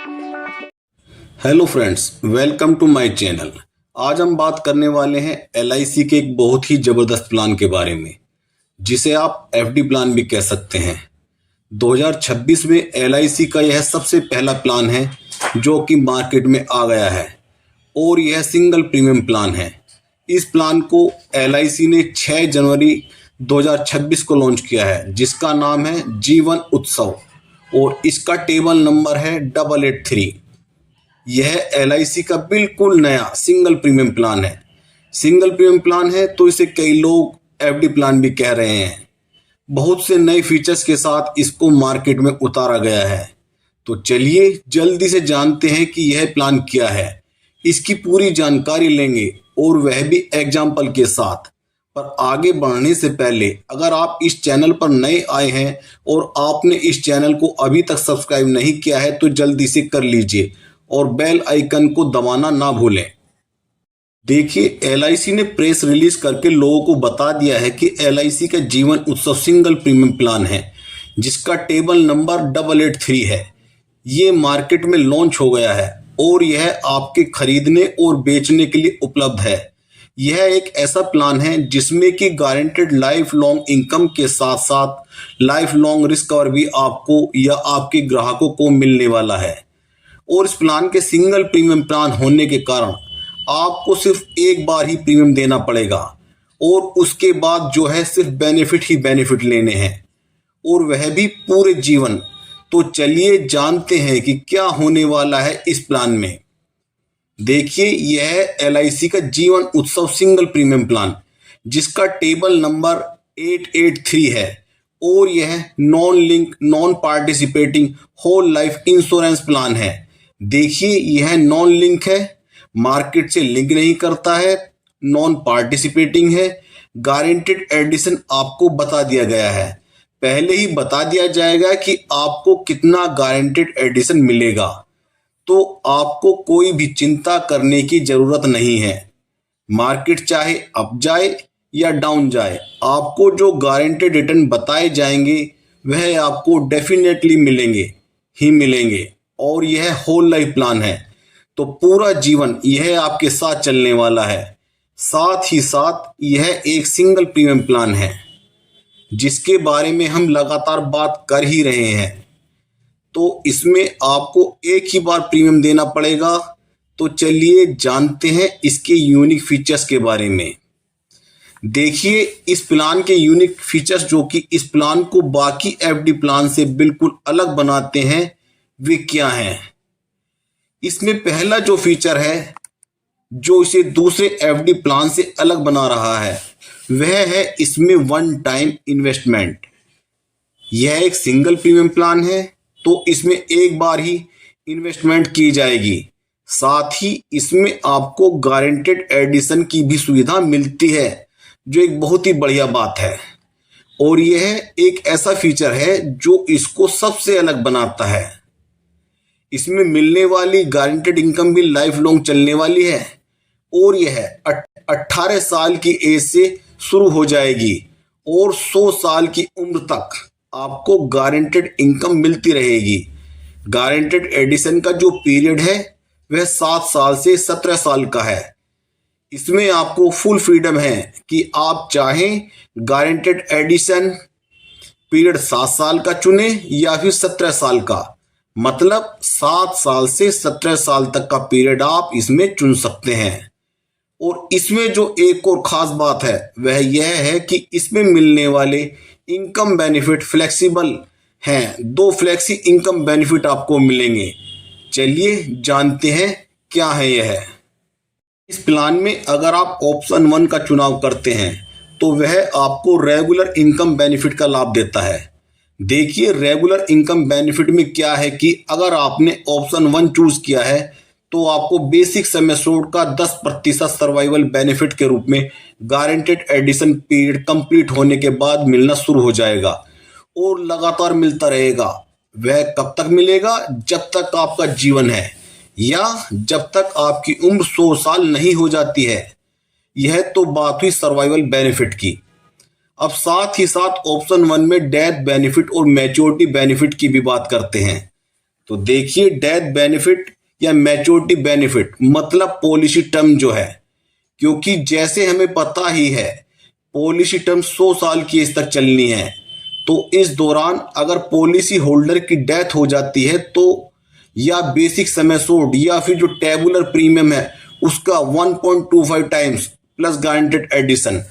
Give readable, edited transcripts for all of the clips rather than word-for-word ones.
Hello friends, welcome to my channel. आज हम बात करने वाले हैं एलआईसी के एक बहुत ही ज़बरदस्त प्लान के बारे में, जिसे आप एफडी प्लान भी कह सकते हैं। 2026 में एलआईसी का यह सबसे पहला प्लान है जो कि मार्केट में आ गया है और यह सिंगल प्रीमियम प्लान है। इस प्लान को एलआईसी ने 6 जनवरी 2026 को लॉन्च किया है, जिसका नाम है जीवन उत्सव और इसका टेबल नंबर है 883। यह एलआईसी का बिल्कुल नया सिंगल प्रीमियम प्लान है। सिंगल प्रीमियम प्लान है तो इसे कई लोग एफडी प्लान भी कह रहे हैं। बहुत से नए फीचर्स के साथ इसको मार्केट में उतारा गया है। तो चलिए जल्दी से जानते हैं कि यह प्लान क्या है। इसकी पूरी जानकारी लेंगे और वह भी एग्जाम्पल के साथ। पर आगे बढ़ने से पहले अगर आप इस चैनल पर नए आए हैं और आपने इस चैनल को अभी तक सब्सक्राइब नहीं किया है तो जल्दी से कर लीजिए और बेल आइकन को दबाना ना भूलें। देखिए, एलआईसी ने प्रेस रिलीज करके लोगों को बता दिया है कि एलआईसी का Jeevan Utsav single premium plan है, जिसका टेबल नंबर 883 है। ये मार्केट में लॉन्च हो गया है और यह आपके खरीदने और बेचने के लिए उपलब्ध है। यह एक ऐसा प्लान है जिसमें कि गारंटेड लाइफ लॉन्ग इनकम के साथ साथ लाइफ लॉन्ग रिस्क कवर भी आपको या आपके ग्राहकों को मिलने वाला है। और इस प्लान के सिंगल प्रीमियम प्लान होने के कारण आपको सिर्फ एक बार ही प्रीमियम देना पड़ेगा और उसके बाद जो है सिर्फ बेनिफिट ही बेनिफिट लेने हैं, और वह भी पूरे जीवन। तो चलिए जानते हैं कि क्या होने वाला है इस प्लान में। देखिए, यह एलआईसी का Jeevan Utsav single premium plan, जिसका टेबल नंबर 883 है और यह non link non participating whole life insurance plan है। देखिए, यह नॉन लिंक है, मार्केट से लिंक नहीं करता है, नॉन पार्टिसिपेटिंग है। गारंटेड एडिशन आपको बता दिया गया है। पहले ही बता दिया जाएगा कि आपको कितना गारंटेड एडिशन मिलेगा, तो आपको कोई भी चिंता करने की जरूरत नहीं है। मार्केट चाहे अप जाए या डाउन जाए, आपको जो गारंटेड रिटर्न बताए जाएंगे वह आपको डेफिनेटली मिलेंगे ही मिलेंगे। और यह होल लाइफ प्लान है, तो पूरा जीवन यह आपके साथ चलने वाला है। साथ ही साथ यह एक सिंगल प्रीमियम प्लान है, जिसके बारे में हम लगातार बात कर ही रहे हैं। तो इसमें आपको एक ही बार प्रीमियम देना पड़ेगा। तो चलिए जानते हैं इसके यूनिक फीचर्स के बारे में। देखिए, इस प्लान के यूनिक फीचर्स जो कि इस प्लान को बाकी एफडी प्लान से बिल्कुल अलग बनाते हैं, वे क्या हैं। इसमें पहला जो फीचर है जो इसे दूसरे एफडी प्लान से अलग बना रहा है, वह है इसमें वन टाइम इन्वेस्टमेंट। यह एक सिंगल प्रीमियम प्लान है, तो इसमें एक बार ही इन्वेस्टमेंट की जाएगी। साथ ही इसमें आपको गारंटेड एडिशन की भी सुविधा मिलती है, जो एक बहुत ही बढ़िया बात है। और यह एक ऐसा फीचर है जो इसको सबसे अलग बनाता है। इसमें मिलने वाली गारंटेड इनकम भी लाइफ लॉन्ग चलने वाली है और यह 18 साल की एज से शुरू हो जाएगी और 100 साल की उम्र तक आपको गारंटेड इनकम मिलती रहेगी। गारंटेड एडिशन का जो पीरियड है वह 7 साल से 17 साल का है। इसमें आपको फुल फ्रीडम है कि आप चाहें गारंटेड एडिशन पीरियड 7 साल का चुने या फिर 17 साल का। मतलब 7 साल से 17 साल तक का पीरियड आप इसमें चुन सकते हैं। और इसमें जो एक और खास बात है वह यह है कि इसमें मिलने वाले इनकम बेनिफिट फ्लेक्सिबल हैं। 2 फ्लेक्सी इनकम बेनिफिट आपको मिलेंगे। चलिए जानते हैं क्या है यह। इस प्लान में अगर आप ऑप्शन 1 का चुनाव करते हैं तो वह आपको रेगुलर इनकम बेनिफिट का लाभ देता है। देखिए, रेगुलर इनकम बेनिफिट में क्या है कि अगर आपने ऑप्शन 1 चूज किया है तो आपको बेसिक सम एश्योर्ड का 10% सर्वाइवल बेनिफिट के रूप में गारंटेड एडिशन पीरियड कंप्लीट होने के बाद मिलना शुरू हो जाएगा और लगातार मिलता रहेगा। वह कब तक मिलेगा? जब तक आपका जीवन है या जब तक आपकी उम्र 100 साल नहीं हो जाती है। यह तो बात हुई सर्वाइवल बेनिफिट की। अब साथ ही साथ ऑप्शन 1 में डेथ बेनिफिट और मैच्योरिटी बेनिफिट की भी बात करते हैं। तो देखिए, डेथ बेनिफिट या मैच्योरिटी बेनिफिट मतलब पॉलिसी टर्म जो है, क्योंकि जैसे हमें पता ही है पॉलिसी टर्म 100 साल की एज तक चलनी है। तो इस दौरान अगर पॉलिसी होल्डर की डेथ हो जाती है तो या बेसिक सम एश्योर्ड या फिर जो टेबुलर प्रीमियम है उसका 1.25 टाइम्स प्लस गारंटेड एडिशन,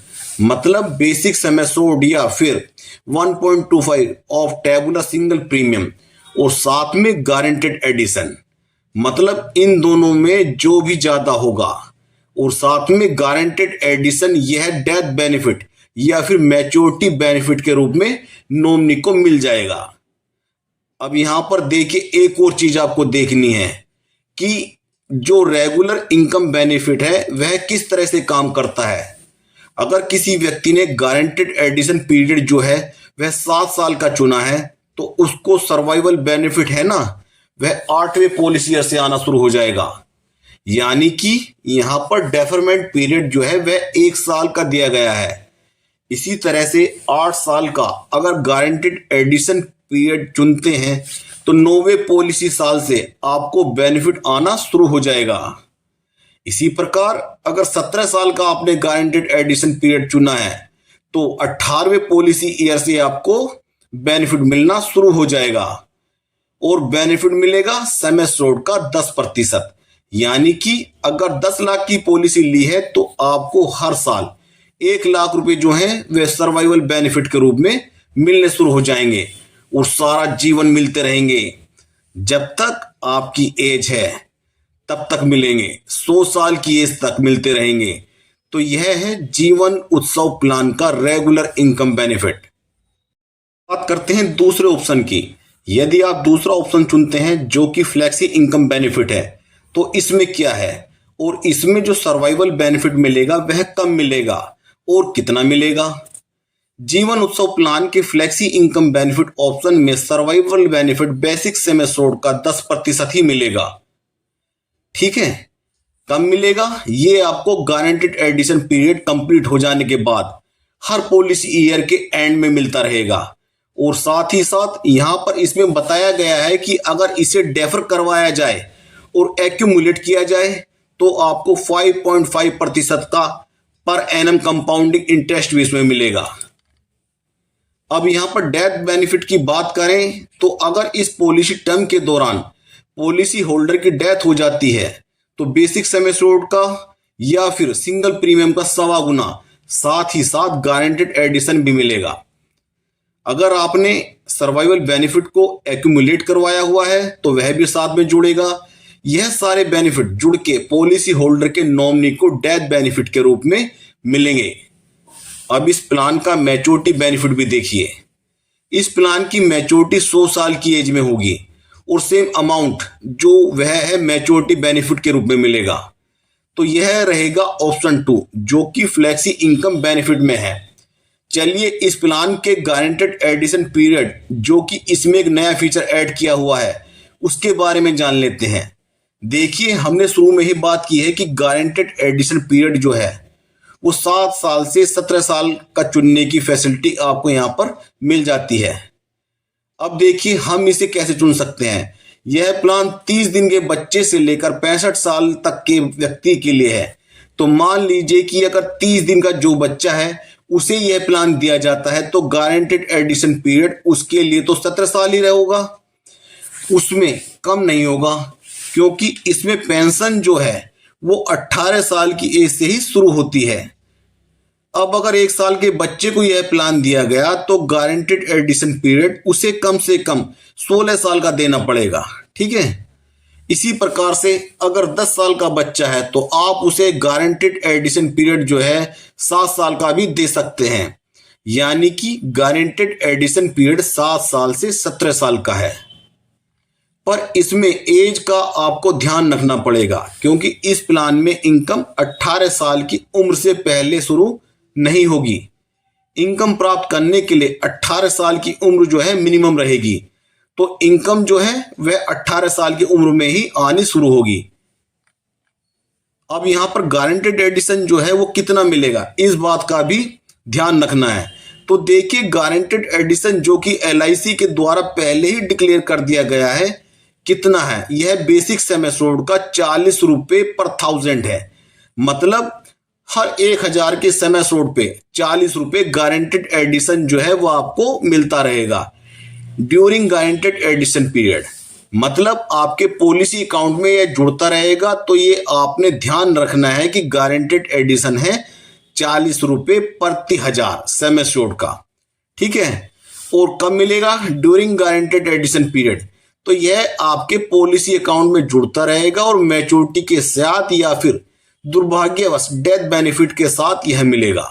मतलब बेसिक सम एश्योर्ड या फिर 1.25 ऑफ टेबुलर सिंगल प्रीमियम और साथ में गारंटेड एडिशन, मतलब इन दोनों में जो भी ज्यादा होगा और साथ में गारंटेड एडिशन, यह डेथ बेनिफिट या फिर मैच्योरिटी बेनिफिट के रूप में नॉमिनी को मिल जाएगा। अब यहां पर देखिए, एक और चीज आपको देखनी है कि जो रेगुलर इनकम बेनिफिट है वह किस तरह से काम करता है। अगर किसी व्यक्ति ने गारंटेड एडिशन पीरियड जो है वह 7 साल का चुना है तो उसको सर्वाइवल बेनिफिट है ना, वह 8वें पॉलिसी ईयर से आना शुरू हो जाएगा। यानी कि यहां पर डेफरमेंट पीरियड जो है वह 1 साल का दिया गया है। इसी तरह से 8 साल का अगर गारंटेड एडिशन पीरियड चुनते हैं तो 9वें पॉलिसी साल से आपको बेनिफिट आना शुरू हो जाएगा। इसी प्रकार अगर 17 साल का आपने गारंटेड एडिशन पीरियड चुना है तो 18वें पॉलिसी ईयर से आपको बेनिफिट मिलना शुरू हो जाएगा और बेनिफिट मिलेगा सम एश्योर्ड का 10%। यानी कि अगर 10 लाख की पॉलिसी ली है तो आपको हर साल 1 लाख रुपए जो हैं वे सर्वाइवल बेनिफिट के रूप में मिलने शुरू हो जाएंगे और सारा जीवन मिलते रहेंगे। जब तक आपकी एज है तब तक मिलेंगे, 100 साल की एज तक मिलते रहेंगे। तो यह है जीवन उत्सव प्लान का रेगुलर इनकम बेनिफिट। बात करते हैं दूसरे ऑप्शन की। यदि आप दूसरा ऑप्शन चुनते हैं जो कि फ्लेक्सी इनकम बेनिफिट है तो इसमें क्या है और इसमें जो सर्वाइवल बेनिफिट मिलेगा वह कम मिलेगा और कितना मिलेगा। जीवन उत्सव प्लान के फ्लेक्सी इनकम बेनिफिट ऑप्शन में survival benefit basic sum assured का 10% ही मिलेगा। ठीक है, कम मिलेगा ये आपको गारंटेड एडिशन पीरियड कंप्लीट हो जाने के बाद हर पॉलिसी ईयर के एंड में मिलता रहेगा। और साथ ही साथ यहां पर इसमें बताया गया है कि अगर इसे डेफर करवाया जाए और एक्यूमुलेट किया जाए तो आपको 5.5% का पर एनम कंपाउंडिंग इंटरेस्ट भी इसमें मिलेगा। अब यहां पर डेथ बेनिफिट की बात करें तो अगर इस पॉलिसी टर्म के दौरान पॉलिसी होल्डर की डेथ हो जाती है तो बेसिक सम एश्योर्ड का या फिर सिंगल प्रीमियम का 1.25 गुना, साथ ही साथ गारंटेड एडिशन भी मिलेगा। अगर आपने सर्वाइवल बेनिफिट को एक्यूमुलेट करवाया हुआ है तो वह भी साथ में जुड़ेगा। यह सारे बेनिफिट जुड़ के पॉलिसी होल्डर के नॉमिनी को डेथ बेनिफिट के रूप में मिलेंगे। अब इस प्लान का मैच्योरिटी बेनिफिट भी देखिए। इस प्लान की मैच्योरिटी 100 साल की एज में होगी और सेम अमाउंट जो वह है मैच्योरिटी बेनिफिट के रूप में मिलेगा। तो यह रहेगा ऑप्शन 2 जो कि फ्लेक्सी इनकम बेनिफिट में है। चलिए इस प्लान के गारंटेड एडिशन पीरियड जो कि इसमें एक नया फीचर ऐड किया हुआ है उसके बारे में जान लेते हैं। देखिए, हमने शुरू में ही बात की है कि गारंटेड एडिशन पीरियड जो है वो 7 साल से 17 साल का चुनने की फैसिलिटी आपको यहां पर मिल जाती है। अब देखिए हम इसे कैसे चुन सकते हैं। यह प्लान 30 दिन के बच्चे से लेकर 65 साल तक के व्यक्ति के लिए है। तो मान लीजिए कि अगर 30 दिन का जो बच्चा है उसे यह प्लान दिया जाता है तो गारंटेड एडिशन पीरियड उसके लिए तो 17 साल ही रहेगा, उसमें कम नहीं होगा, क्योंकि इसमें पेंशन जो है वो 18 साल की एज से ही शुरू होती है। अब अगर 1 साल के बच्चे को यह प्लान दिया गया तो गारंटेड एडिशन पीरियड उसे कम से कम 16 साल का देना पड़ेगा। ठीक है, इसी प्रकार से अगर 10 साल का बच्चा है तो आप उसे गारंटेड एडिशन पीरियड जो है 7 साल का भी दे सकते हैं। यानी कि गारंटेड एडिशन पीरियड 7 साल से 17 साल का है। पर इसमें एज का आपको ध्यान रखना पड़ेगा क्योंकि इस प्लान में इनकम 18 साल की उम्र से पहले शुरू नहीं होगी। इनकम प्राप्त करने के लिए 18 साल की उम्र जो है मिनिमम रहेगी। तो इनकम जो है वह 18 साल की उम्र में ही आनी शुरू होगी। अब यहां पर गारंटेड एडिशन जो है वो कितना मिलेगा इस बात का भी ध्यान रखना है। तो देखिए, गारंटेड एडिशन जो कि LIC के द्वारा पहले ही डिक्लेयर कर दिया गया है कितना है, यह बेसिक सेम एश्योर्ड का 40 रुपए पर 1000 है। मतलब हर 1000 के सेम एश्योर्ड पे 40 रुपए गारंटेड एडिशन जो है वो आपको मिलता रहेगा ड्यूरिंग गारंटेड एडिशन पीरियड। मतलब आपके पॉलिसी अकाउंट में यह जुड़ता रहेगा। तो ये आपने ध्यान रखना है कि गारंटेड एडिशन है 40 रुपए प्रति 1000 सेम एश्योर्ड का, ठीक है। और कब मिलेगा, ड्यूरिंग गारंटेड एडिशन पीरियड। तो यह आपके पॉलिसी अकाउंट में जुड़ता रहेगा और मैच्योरिटी के साथ या फिर दुर्भाग्यवश डेथ बेनिफिट के साथ यह मिलेगा।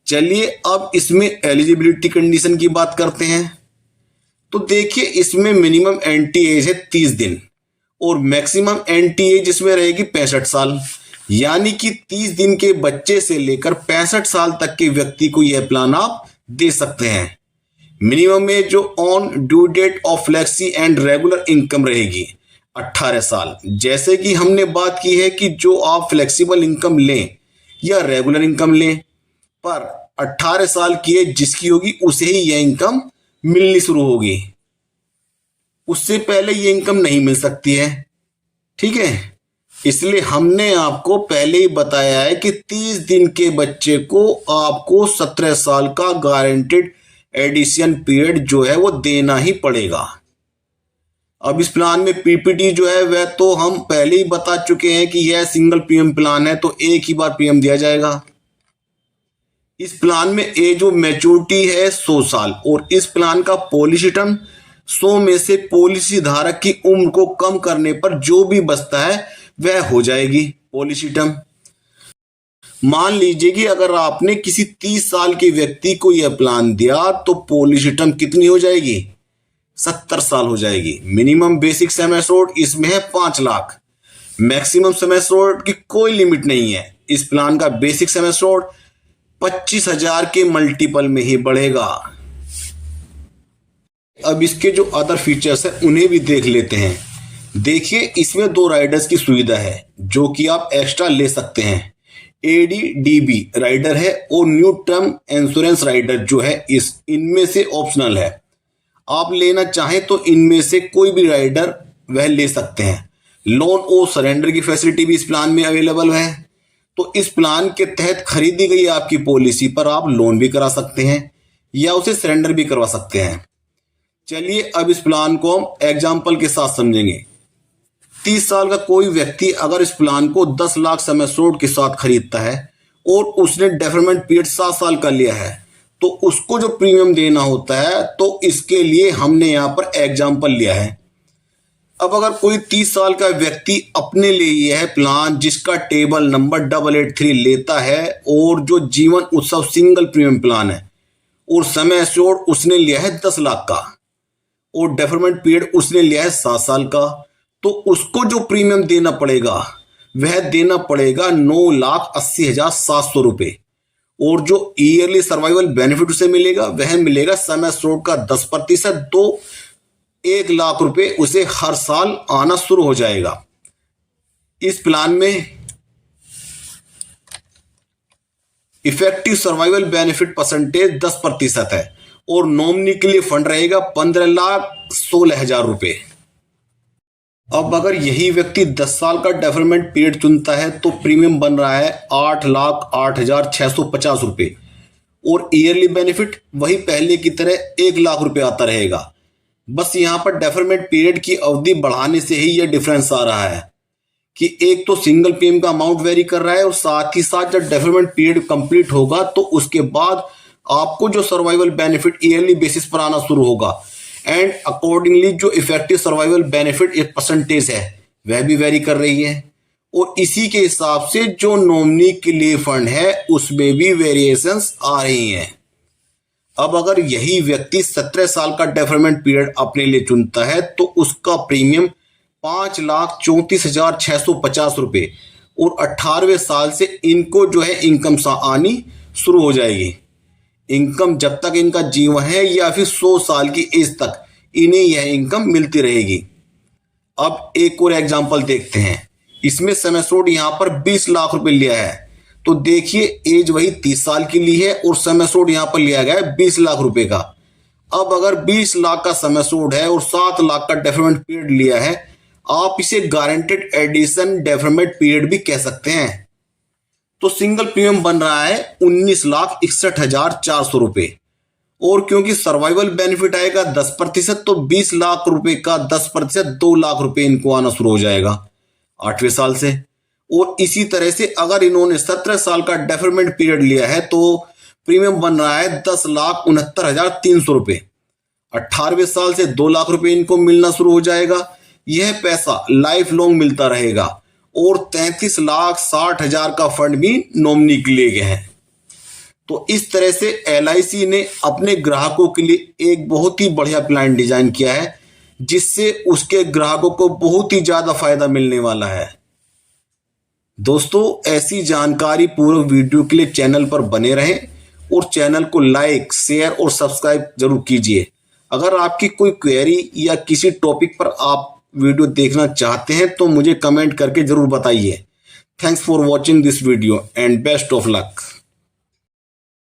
चलिए अब इसमें एलिजिबिलिटी कंडीशन की बात करते हैं। तो देखिए इसमें मिनिमम एंट्री एज है 30 दिन और मैक्सिमम एंट्री एज इसमें रहेगी 65 साल। यानी कि 30 दिन के बच्चे से लेकर 65 साल तक के व्यक्ति को यह प्लान आप दे सकते हैं। मिनिमम एज जो on due date of flexi and regular income रहेगी 18 साल। जैसे कि हमने बात की है कि जो आप फ्लेक्सिबल इनकम लें या रेगुलर इनकम लें, पर 18 साल की एज जिसकी होगी उसे ही यह इनकम मिलनी शुरू होगी, उससे पहले ये इनकम नहीं मिल सकती है, ठीक है। इसलिए हमने आपको पहले ही बताया है कि 30 दिन के बच्चे को आपको 17 साल का गारंटेड एडिशन पीरियड जो है वो देना ही पड़ेगा। अब इस प्लान में पीपीटी जो है वह तो हम पहले ही बता चुके हैं कि यह सिंगल प्रीमियम प्लान है, तो एक ही बार प्रीमियम दिया जाएगा। इस प्लान में एज ऑफ मैच्योरिटी है 100 साल और इस प्लान का पॉलिसी टर्म 100 में से पॉलिसी धारक की उम्र को कम करने पर जो भी बचता है वह हो जाएगी पॉलिसी टर्म। मान लीजिए कि अगर आपने किसी 30 साल के व्यक्ति को यह प्लान दिया तो पॉलिसी टर्म कितनी हो जाएगी, 70 साल हो जाएगी। मिनिमम बेसिक सम एश्योर्ड इसमें है 5 लाख। मैक्सिमम सम एश्योर्ड की कोई लिमिट नहीं है। इस प्लान का बेसिक सम एश्योर्ड 25,000 के मल्टीपल में ही बढ़ेगा। अब इसके जो अदर फीचर्स हैं उन्हें भी देख लेते हैं। देखिए इसमें 2 राइडर्स की सुविधा है जो कि आप एक्स्ट्रा ले सकते हैं। ADDB राइडर है और न्यू टर्म इंश्योरेंस राइडर जो है इनमें से ऑप्शनल है। आप लेना चाहें तो इनमें से कोई भी राइडर वह ले सकते हैं। लोन और सरेंडर की फैसिलिटी भी इस प्लान में अवेलेबल है। तो इस प्लान के तहत खरीदी गई आपकी पॉलिसी पर आप लोन भी करा सकते हैं या उसे सरेंडर भी करवा सकते हैं। चलिए अब इस प्लान को हम एग्जाम्पल के साथ समझेंगे। 30 साल का कोई व्यक्ति अगर इस प्लान को 10 लाख सम एश्योर्ड के साथ खरीदता है और उसने डेफरमेंट पीरियड 7 साल का लिया है तो उसको जो प्रीमियम देना होता है, तो इसके लिए हमने यहाँ पर एग्जाम्पल लिया है। अब अगर कोई 30 साल का व्यक्ति अपने लिए यह प्लान जिसका टेबल नंबर 883 लेता है और जो जीवन उत्सव सिंगल प्रीमियम प्लान है और समय एश्योर्ड उसने लिया है 10 लाख का और डेफरमेंट पीरियड उसने लिया है 7 साल का, तो उसको जो प्रीमियम देना पड़ेगा वह देना पड़ेगा 9,80,700 रुपये। और जो ईयरली सर्वाइवल बेनिफिट उसे मिलेगा वह मिलेगा सम एश्योर्ड का 10%, तो 1 लाख रुपए उसे हर साल आना शुरू हो जाएगा। इस प्लान में इफेक्टिव सर्वाइवल बेनिफिट परसेंटेज 10% है और नॉमिनी के लिए फंड रहेगा 15,16,000 रुपए। अब अगर यही व्यक्ति 10 साल का डेफरमेंट पीरियड चुनता है तो प्रीमियम बन रहा है 8,08,650 रुपये और ईयरली बेनिफिट वही पहले की तरह 1 लाख रुपए आता रहेगा। बस यहाँ पर डेफरमेंट पीरियड की अवधि बढ़ाने से ही यह डिफरेंस आ रहा है कि एक तो सिंगल प्रीमियम का अमाउंट वेरी कर रहा है और साथ ही साथ जब डेफरमेंट पीरियड कंप्लीट होगा तो उसके बाद आपको जो सर्वाइवल बेनिफिट ईयरली बेसिस पर आना शुरू होगा एंड अकॉर्डिंगली जो इफेक्टिव सर्वाइवल बेनिफिट एक परसेंटेज है वह भी वेरी कर रही है और इसी के हिसाब से जो नॉमिनी के लिए फंड है उसमें भी वेरिएशंस आ रही हैं। अब अगर यही व्यक्ति 17 साल का डेफरमेंट पीरियड अपने लिए चुनता है तो उसका प्रीमियम 5,34,650 रुपये और 18वें साल से इनको जो है इनकम आनी शुरू हो जाएगी। इनकम जब तक इनका जीवन है या फिर 100 साल की एज तक इन्हें यह इनकम मिलती रहेगी। अब एक और एग्जांपल देखते हैं। इसमें सम एश्योर्ड यहाँ पर 20 लाख रुपए लिया है, तो देखिए एज वही 30 साल की ली है और सम एश्योर्ड यहाँ पर लिया गया है 20 लाख रुपए का। अब अगर 20 लाख का सम एश्योर्ड है और 7 लाख का डेफरमेंट पीरियड लिया है, आप इसे गारंटेड एडिशन डेफरमेंट पीरियड भी कह सकते हैं। तो सिंगल प्रीमियम बन रहा है 19,61,400 रुपए, और क्योंकि सर्वाइवल बेनिफिट आएगा 10%, तो 20 लाख रुपए का 10% 2 लाख रुपए इनको आना शुरू हो जाएगा 8वें साल से। और इसी तरह से अगर इन्होंने 17 साल का डेफरमेंट पीरियड लिया है तो प्रीमियम बन रहा है 10,69,300 रुपए। 18वें साल से 2 लाख रुपए इनको मिलना शुरू हो जाएगा। यह पैसा लाइफ लॉन्ग मिलता रहेगा। और 33,60,000 का फंड भी नॉमिनी के लिए गए हैं। तो इस तरह से LIC ने अपने ग्राहकों के लिए एक बहुत ही बढ़िया प्लान डिजाइन किया है, जिससे उसके ग्राहकों को बहुत ही ज्यादा फायदा मिलने वाला है। दोस्तों, ऐसी जानकारी पूर्व वीडियो के लिए चैनल पर बने रहें और चैनल को लाइक, शेयर और सब्सक्राइब जरूर कीजिए। अगर आपकी कोई क्वेरी या किसी टॉपिक पर आप वीडियो देखना चाहते हैं तो मुझे कमेंट करके जरूर बताइए। Thanks for watching this video and best of luck.